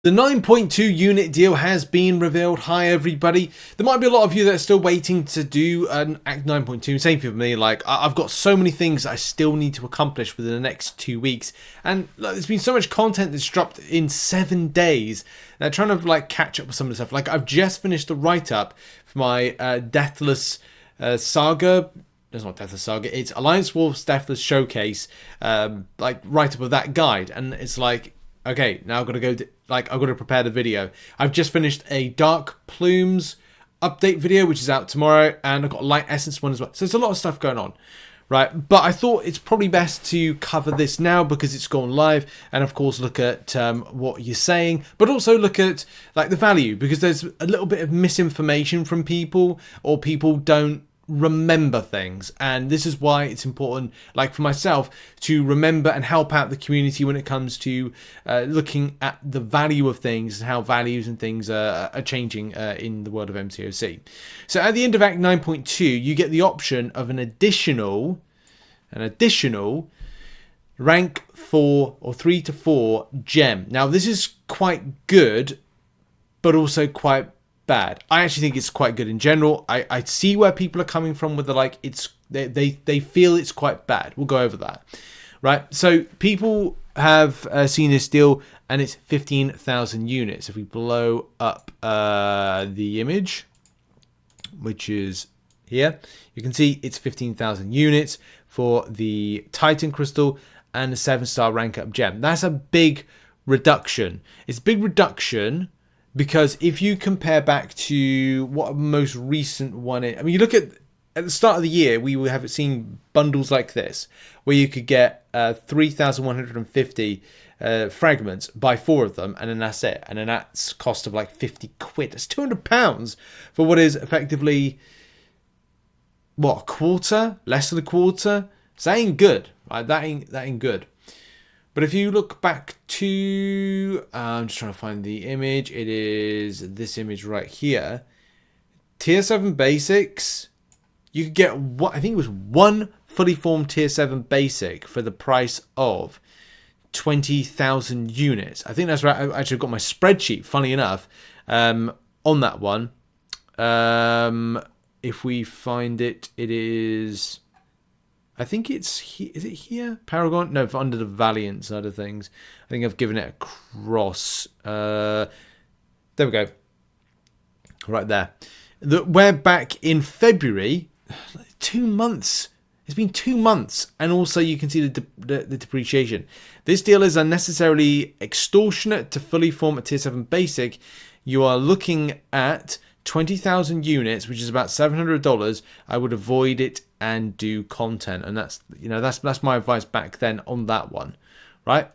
The 9.2 unit deal has been revealed. Hi everybody. There might be a lot of you that are still waiting to do an Act 9.2. Same for me. Like, I've got so many things I still need to accomplish within the next 2 weeks. And like, there's been so much content that's dropped in 7 days. They're trying to like catch up with some of the stuff. Like, I've just finished the write-up for my Deathless Saga. It's not Deathless Saga. It's Alliance Wolf's Deathless Showcase. Like, write-up of that guide. And it's like, okay, now I've got to go, I've got to prepare the video. I've just finished a Dark Plumes update video, which is out tomorrow, and I've got a Light Essence one as well. So there's a lot of stuff going on, right? But I thought it's probably best to cover this now because it's gone live, and of course look at what you're saying, but also look at like the value, because there's a little bit of misinformation from people, or people don't remember things, and this is why it's important, like for myself, to remember and help out the community when it comes to looking at the value of things and how values and things are changing in the world of MCOC. So at the end of Act 9.2, you get the option of an additional rank 4 or 3 to 4 gem. Now this is quite good, but also quite bad. I actually think it's quite good in general. I see where people are coming from with the like, they feel it's quite bad. We'll go over that, right? So people have seen this deal, and it's 15,000 units. If we blow up the image, which is here, you can see it's 15,000 units for the Titan Crystal and the 7-star rank up gem. That's a big reduction. It's a big reduction, because if you compare back to what a most recent one is, I mean, you look at the start of the year, we will have seen bundles like this, where you could get 3,150 fragments, buy 4 of them, and then that's it. And then that's cost of like 50 quid. That's £200 for what is effectively, what, a quarter? Less than a quarter? So that ain't good, right? That ain't good. But if you look back to, I'm just trying to find the image. It is this image right here. Tier 7 basics. You could get, what I think it was one fully formed Tier 7 basic for the price of 20,000 units. I think that's right. I actually got my spreadsheet, funny enough, on that one. If we find it, it is... I think it's, is it here? Paragon? No, for under the Valiant side of things. I think I've given it a cross. There we go. Right there. We're back in February. 2 months. It's been 2 months. And also you can see the depreciation. This deal is unnecessarily extortionate to fully form a Tier 7 basic. You are looking at 20,000 units, which is about $700. I would avoid it and do content, and that's, you know, that's my advice back then on that one, right?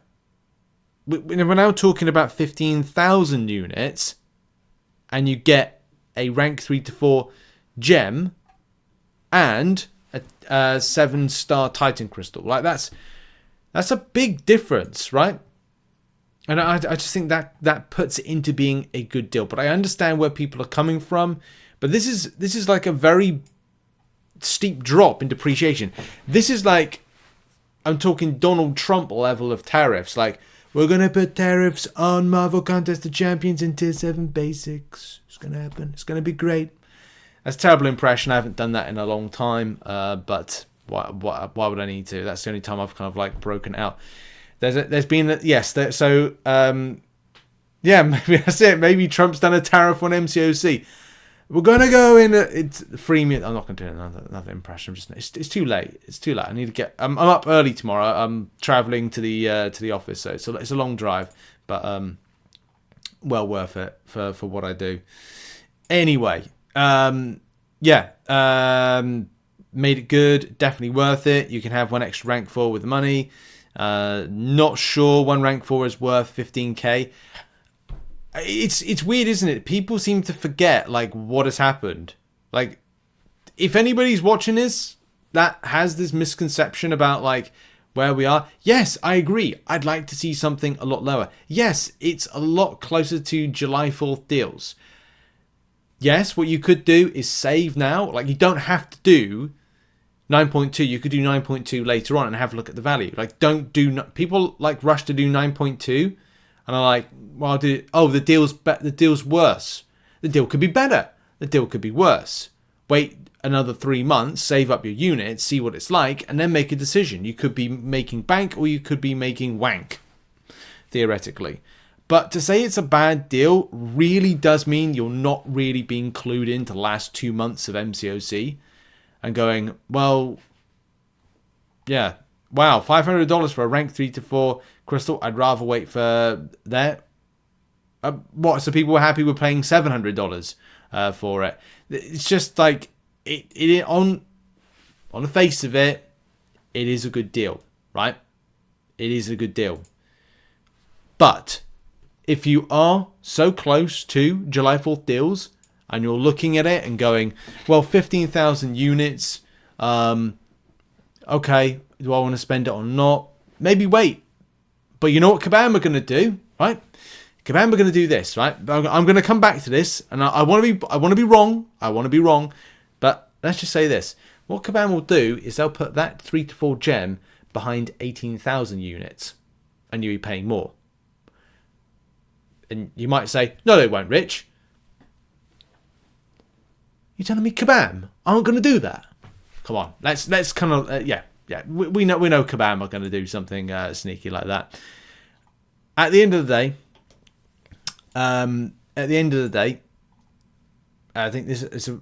We're now talking about 15,000 units, and you get a rank 3 to 4 gem and a 7-star Titan Crystal. Like, that's a big difference, right? And I just think that puts it into being a good deal. But I understand where people are coming from. But this is like a very steep drop in depreciation. This is like, I'm talking Donald Trump level of tariffs. Like, we're going to put tariffs on Marvel Contest of Champions and Tier 7 basics. It's going to happen. It's going to be great. That's a terrible impression. I haven't done that in a long time. But why would I need to? That's the only time I've kind of like broken out. There's been, yes, so, yeah, maybe that's it. Maybe Trump's done a tariff on MCOC. We're going to go in, it's freemium. I'm not going to do another impression. It's too late. It's too late. I need to get, I'm up early tomorrow. I'm traveling to the office, so it's a long drive, but well worth it for what I do. Anyway, yeah, made it good. Definitely worth it. You can have one extra rank 4 with the money. Not sure one rank 4 is worth 15k. It's weird, isn't it? People seem to forget like what has happened. Like, if anybody's watching this that has this misconception about like where we are, yes, I agree. I'd like to see something a lot lower. Yes, it's a lot closer to July 4th deals. Yes, what you could do is save now. Like, you don't have to do 9.2, you could do 9.2 later on and have a look at the value. Like, don't do, people like rush to do 9.2 And I'm like, well, the deal's worse. The deal could be better. The deal could be worse. Wait another 3 months, save up your units, see what it's like, and then make a decision. You could be making bank or you could be making wank, theoretically. But to say it's a bad deal really does mean you're not really being clued into the last 2 months of MCOC and going, well, yeah, wow, $500 for a rank 3 to 4 crystal. I'd rather wait for that. What? So people were happy with paying $700 for it. It's just like it on the face of it, it is a good deal, right? It is a good deal. But if you are so close to July 4th deals and you're looking at it and going, well, 15,000 units, okay, do I want to spend it or not? Maybe wait. But you know what Kabam are going to do, right? Kabam are going to do this, right? I'm going to come back to this, and I want to be wrong. I want to be wrong, but let's just say this: what Kabam will do is they'll put that 3 to 4 gem behind 18,000 units, and you'll be paying more. And you might say, no, they won't, Rich. You're telling me Kabam aren't going to do that? Come on, let's kind of yeah. We know Kabam are going to do something sneaky like that. At the end of the day. I think this is a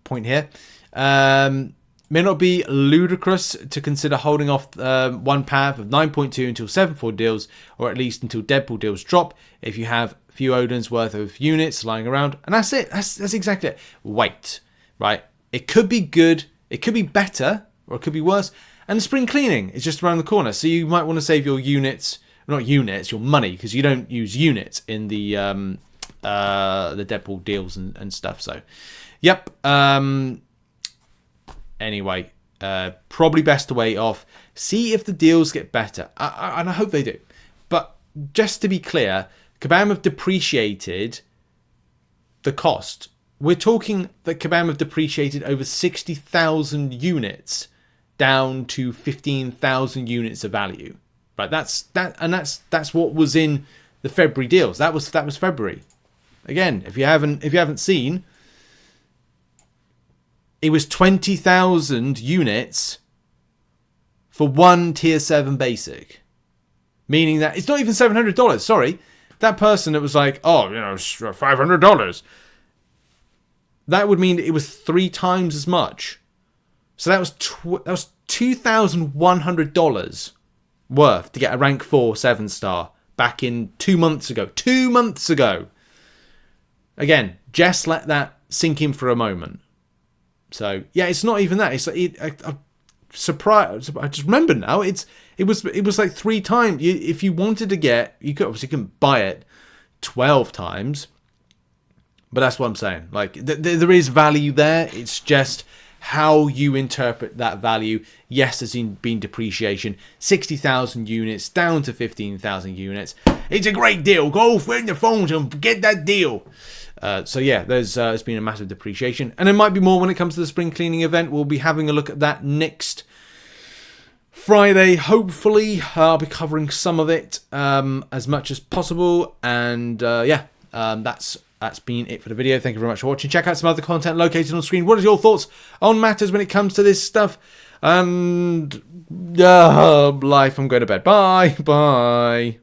point here. May not be ludicrous to consider holding off one path of 9.2 until 7.4 deals, or at least until Deadpool deals drop, if you have a few Odin's worth of units lying around. And that's it. That's exactly it. Wait, right? It could be good, it could be better, or it could be worse. And the spring cleaning is just around the corner, so you might want to save your units. Not units, your money, because you don't use units in the Deadpool deals and stuff. So, yep. Anyway, probably best to wait off. See if the deals get better, and I hope they do. But just to be clear, Kabam have depreciated the cost. We're talking that Kabam have depreciated over 60,000 units down to 15,000 units of value. Right, that's what was in the February deals. That was February. Again, if you haven't seen, it was 20,000 units for one tier 7 basic, meaning that it's not even $700. Sorry, that person that was like, oh, $500. That would mean it was 3 times as much. So that was $2,100. worth to get a rank 4 7-star back in 2 months ago. 2 months ago. Again, just let that sink in for a moment. So yeah, it's not even that. It's like I'm surprised. I just remember now. It was like 3 times. If you wanted to get, you could obviously couldn't buy it 12 times. But that's what I'm saying. Like there is value there. It's just how you interpret that value. Yes, there's been depreciation. 60,000 units down to 15,000 units. It's a great deal. Go find your phones and get that deal. So yeah, there's been a massive depreciation. And there might be more when it comes to the spring cleaning event. We'll be having a look at that next Friday. Hopefully, I'll be covering some of it as much as possible. And that's been it for the video. Thank you very much for watching. Check out some other content located on screen. What is your thoughts on matters when it comes to this stuff? And life, I'm going to bed. Bye. Bye.